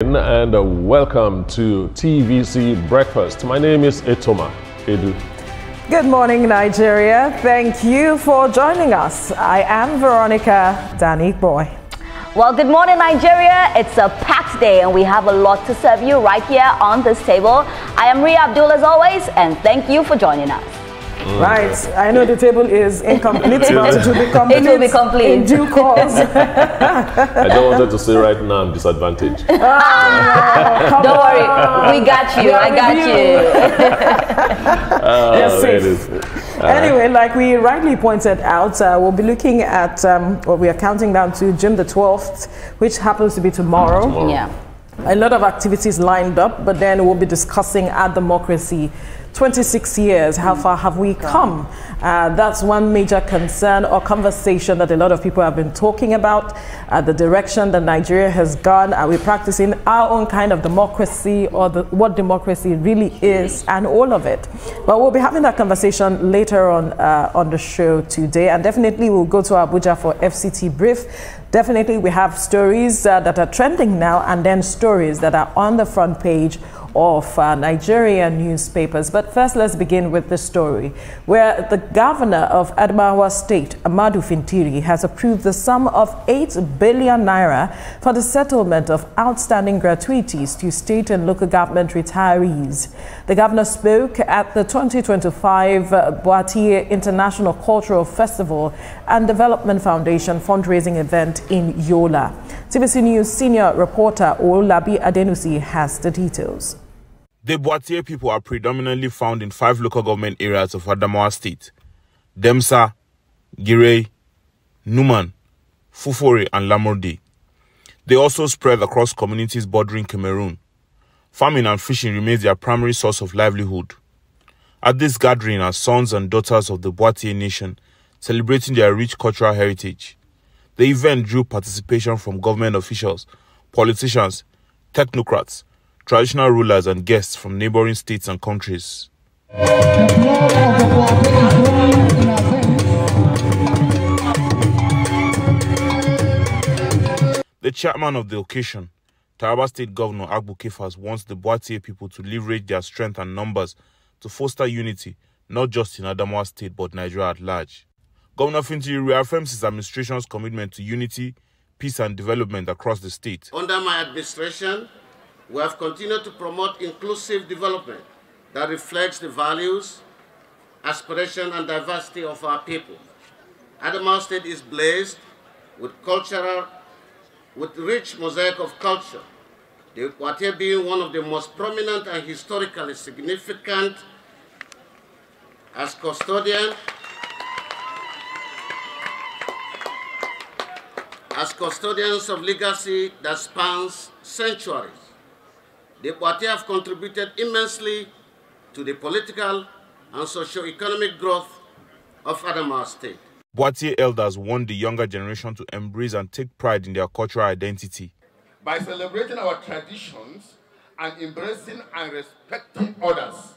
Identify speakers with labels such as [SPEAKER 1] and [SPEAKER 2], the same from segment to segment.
[SPEAKER 1] And welcome to TVC Breakfast. My name is Etoma Edu.
[SPEAKER 2] Good morning, Nigeria. Thank you for joining us. I am Veronica Danny-Boy.
[SPEAKER 3] Well, good morning, Nigeria. It's a packed day and we have a lot to serve you right here on this table. I am Ria Abdul as always, and thank you for joining us.
[SPEAKER 2] Right. I know the table is incomplete, but it will be complete.
[SPEAKER 3] It will be complete.
[SPEAKER 2] In due course.
[SPEAKER 1] I don't want to say right now I'm disadvantaged.
[SPEAKER 3] Don't worry. We got you. I got you.
[SPEAKER 2] You're safe. Anyway, like we rightly pointed out, we'll be looking at what we are counting down to June the 12th, which happens to be tomorrow.
[SPEAKER 3] Yeah.
[SPEAKER 2] A lot of activities lined up, but then we'll be discussing our democracy. 26 years, how far have we come? That's one major concern or conversation that a lot of people have been talking about, the direction that Nigeria has gone. Are we practicing our own kind of democracy, or what democracy really is, and all of it? But we'll be having that conversation later on the show today, and definitely we'll go to Abuja for FCT brief. Definitely we have stories that are trending now, and then stories that are on the front page of Nigerian newspapers. But first, let's begin with the story where the governor of Adamawa State, Amadu Fintiri, has approved the sum of 8 billion naira for the settlement of outstanding gratuities to state and local government retirees. The governor spoke at the 2025 Boatie International Cultural Festival and Development Foundation fundraising event in Yola. TVC News senior reporter Olabi Adenusi has the details.
[SPEAKER 4] The Boatie people are predominantly found in 5 local government areas of Adamawa State: Demsa, Girey, Numan, Fufore, and Lamurde. They also spread across communities bordering Cameroon. Farming and fishing remains their primary source of livelihood. At this gathering are sons and daughters of the Boatie nation celebrating their rich cultural heritage. The event drew participation from government officials, politicians, technocrats, traditional rulers, and guests from neighboring states and countries. The chairman of the occasion, Taraba State Governor Agbu Kefas, wants the Boatie people to leverage their strength and numbers to foster unity, not just in Adamawa State but Nigeria at large. Governor Fintiri reaffirms his administration's commitment to unity, peace, and development across the state.
[SPEAKER 5] Under my administration, we have continued to promote inclusive development that reflects the values, aspiration, and diversity of our people. Adamawa State is blessed with rich mosaic of culture, the Boatie being one of the most prominent and historically significant as custodians of legacy that spans centuries. The Boatie have contributed immensely to the political and socio-economic growth of Adamawa State.
[SPEAKER 4] Boatie elders want the younger generation to embrace and take pride in their cultural identity.
[SPEAKER 6] By celebrating our traditions and embracing and respecting others,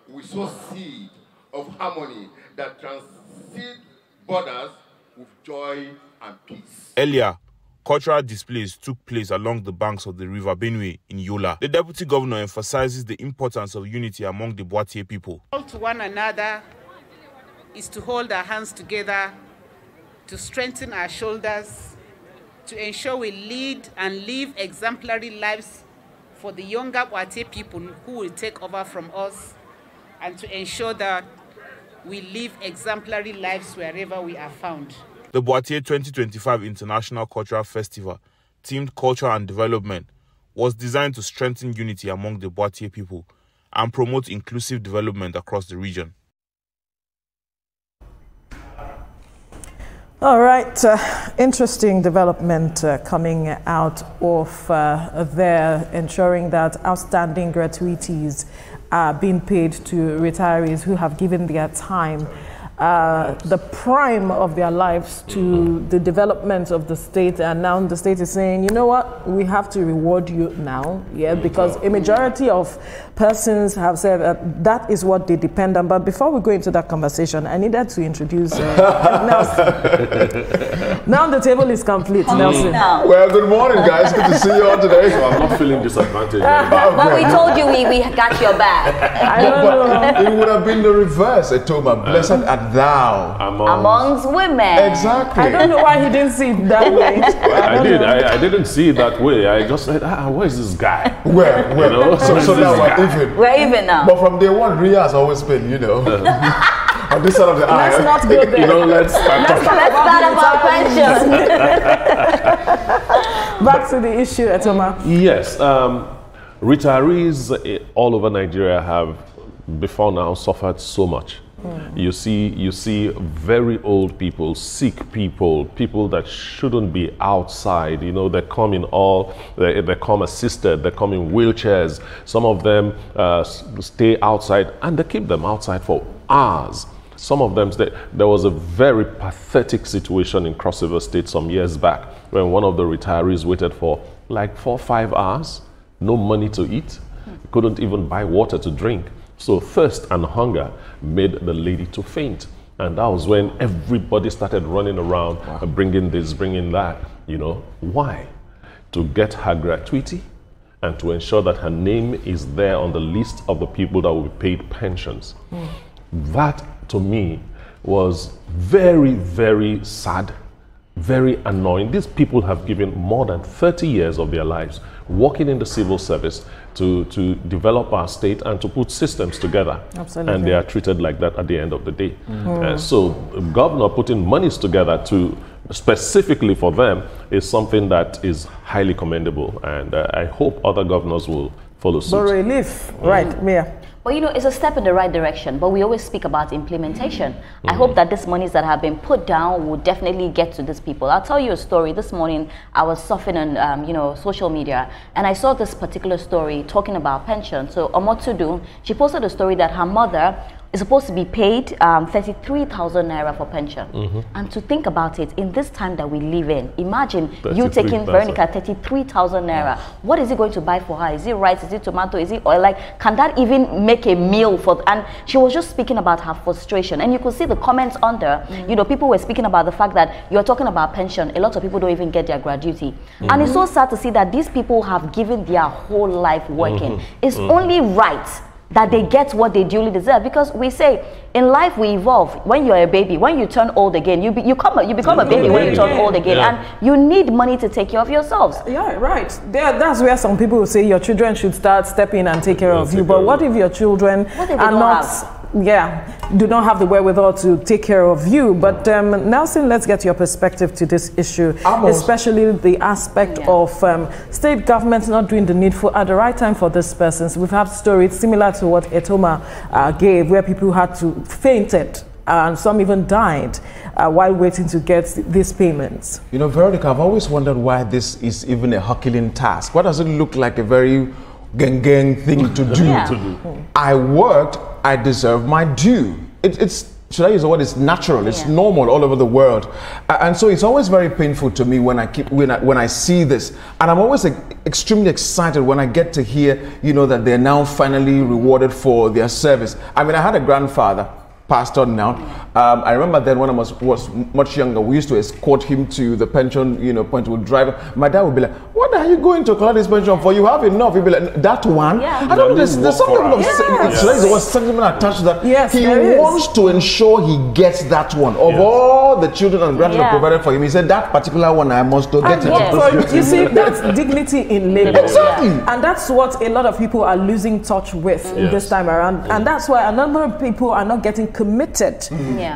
[SPEAKER 6] we sow seed of harmony that transcends borders with joy and peace.
[SPEAKER 4] Earlier, cultural displays took place along the banks of the River Benue in Yola. The deputy governor emphasizes the importance of unity among the Boatie people.
[SPEAKER 7] To one another is to hold our hands together, to strengthen our shoulders, to ensure we lead and live exemplary lives for the younger Boatie people who will take over from us, and to ensure that we live exemplary lives wherever we are found.
[SPEAKER 4] The Boatie 2025 International Cultural Festival, themed Culture and Development, was designed to strengthen unity among the Boatie people and promote inclusive development across the region.
[SPEAKER 2] All right, interesting development coming out of there, ensuring that outstanding gratuities are being paid to retirees who have given their time the prime of their lives to the development of the state, and now the state is saying, you know what, we have to reward you now, because a majority of persons have said that is what they depend on. But before we go into that conversation, I needed to introduce Nelson. Now the table is complete, Nelson.
[SPEAKER 8] Well, good morning, guys. Good to see you all today.
[SPEAKER 1] So I'm not feeling disadvantaged.
[SPEAKER 3] But we told you we got your back.
[SPEAKER 2] I don't know.
[SPEAKER 8] It would have been the reverse. It told me, blessed art thou
[SPEAKER 3] amongst women.
[SPEAKER 8] Exactly.
[SPEAKER 2] I don't know why he didn't see it that way.
[SPEAKER 1] I didn't see it that way. I just said, where is this guy?
[SPEAKER 8] Well,
[SPEAKER 1] You know?
[SPEAKER 8] so now we're even.
[SPEAKER 3] We're even now.
[SPEAKER 8] But from day one, Ria has always been, on this side of the aisle.
[SPEAKER 2] Let's not go there.
[SPEAKER 1] Let's start
[SPEAKER 3] about pension.
[SPEAKER 2] Back to the issue, Etoma.
[SPEAKER 1] Yes, retirees all over Nigeria have, before now, suffered so much. You see very old people, sick people, people that shouldn't be outside. They come in they come assisted, they come in wheelchairs. Some of them stay outside, and they keep them outside for hours. Some of them, there was a very pathetic situation in Cross River State some years back when one of the retirees waited for like 4 or 5 hours, no money to eat, couldn't even buy water to drink. So thirst and hunger made the lady to faint. And that was when everybody started running around, bringing this, bringing that. Why? To get her gratuity and to ensure that her name is there on the list of the people that will be paid pensions. That, to me, was very, very sad, very annoying. These people have given more than 30 years of their lives working in the civil service to develop our state and to put systems together.
[SPEAKER 2] Absolutely.
[SPEAKER 1] And they are treated like that at the end of the day. So the governor putting monies together specifically for them is something that is highly commendable, and I hope other governors will follow suit.
[SPEAKER 2] But relief, right, Mia.
[SPEAKER 3] Well, it's a step in the right direction, but we always speak about implementation. I hope that these monies that have been put down will definitely get to these people. I'll tell you a story. This morning, I was surfing on, social media, and I saw this particular story talking about pension. So, Omotudu, she posted a story that her mother is supposed to be paid 33,000 naira for pension. And to think about it, in this time that we live in, imagine you taking Veronica 33,000 naira. What is it going to buy for her? Is it rice? Is it tomato? Is it oil? Like, can that even make a meal for? And she was just speaking about her frustration. And you could see the comments under, people were speaking about the fact that you're talking about pension. A lot of people don't even get their gratuity. And it's so sad to see that these people have given their whole life working. It's only right that they get what they duly deserve, because we say in life we evolve. When you're a baby, when you turn old again, you become a baby when you turn old again, and you need money to take care of yourselves. Yeah,
[SPEAKER 2] right. That's where some people will say your children should start stepping and take care of you. But what if your children are not? Do not have the wherewithal to take care of you. But Nelson, let's get your perspective to this issue, especially the aspect of state governments not doing the needful at the right time for these persons. We've had stories similar to what Etoma gave, where people had to fainted and some even died while waiting to get these payments.
[SPEAKER 8] Veronica, I've always wondered why this is even a Herculean task. Why does it look like a very gang thing to do? I worked, I deserve my due. It's should I use the word? It's natural. It's normal all over the world, and so it's always very painful to me when I see this, and I'm always extremely excited when I get to hear that they're now finally rewarded for their service. I mean, I had a grandfather, passed on now. I remember then when I was much younger, we used to escort him to the pension, point. We'd drive. My dad would be like, "What are you going to collect this pension for? You have enough." He'd be like, "That one." I don't know. There's something of sentiment attached to that.
[SPEAKER 2] Yes,
[SPEAKER 8] he wants to ensure he gets that one. Of all the children and grandchildren provided for him, he said that particular one I must get it.
[SPEAKER 2] You see, that's dignity in labor.
[SPEAKER 8] Exactly.
[SPEAKER 2] And that's what a lot of people are losing touch with in this time around. And that's why a number of people are not getting committed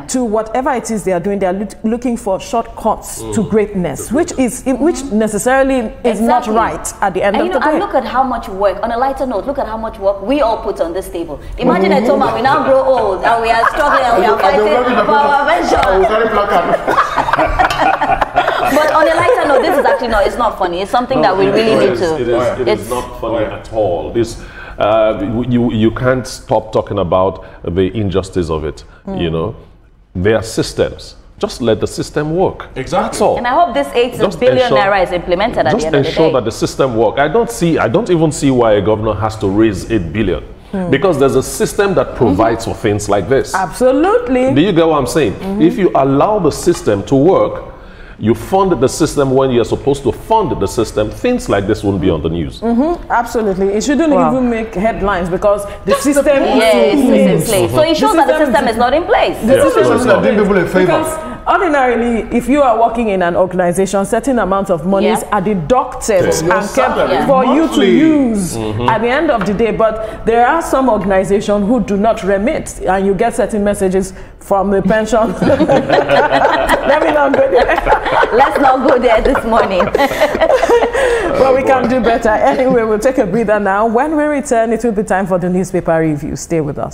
[SPEAKER 2] to whatever it is they are doing. They are looking for shortcuts to greatness, which necessarily is not right at the end of the day.
[SPEAKER 3] And look at how much work, on a lighter note, look at how much work we all put on this table. Imagine Etoma, we now grow old and we are struggling and we are fighting for our pension. But on a lighter note, this is actually it's not funny. It's something that we really need to.
[SPEAKER 1] It is not funny at all. This you can't stop talking about the injustice of it. There are systems. Just let the system work.
[SPEAKER 8] Exactly.
[SPEAKER 1] That's all.
[SPEAKER 3] And I hope this 8 billion naira is implemented at the end of the day.
[SPEAKER 1] Just ensure that the system works. I don't even see why a governor has to raise 8 billion. Because there's a system that provides for things like this.
[SPEAKER 2] Absolutely.
[SPEAKER 1] Do you get what I'm saying? If you allow the system to work, you fund the system when you're supposed to fund the system, things like this won't be on the news.
[SPEAKER 2] Absolutely. It shouldn't even make headlines because the system is
[SPEAKER 3] in place. So it shows that the system is not in place.
[SPEAKER 2] The system is not
[SPEAKER 8] doing people a favor.
[SPEAKER 2] Because ordinarily, if you are working in an organization, certain amounts of monies are deducted and kept for you to use at the end of the day. But there are some organizations who do not remit, and you get certain messages from the pension. Let me not go there.
[SPEAKER 3] Let's not go there this morning.
[SPEAKER 2] But we can do better. Anyway, we'll take a breather now. When we return, it will be time for the newspaper review. Stay with us.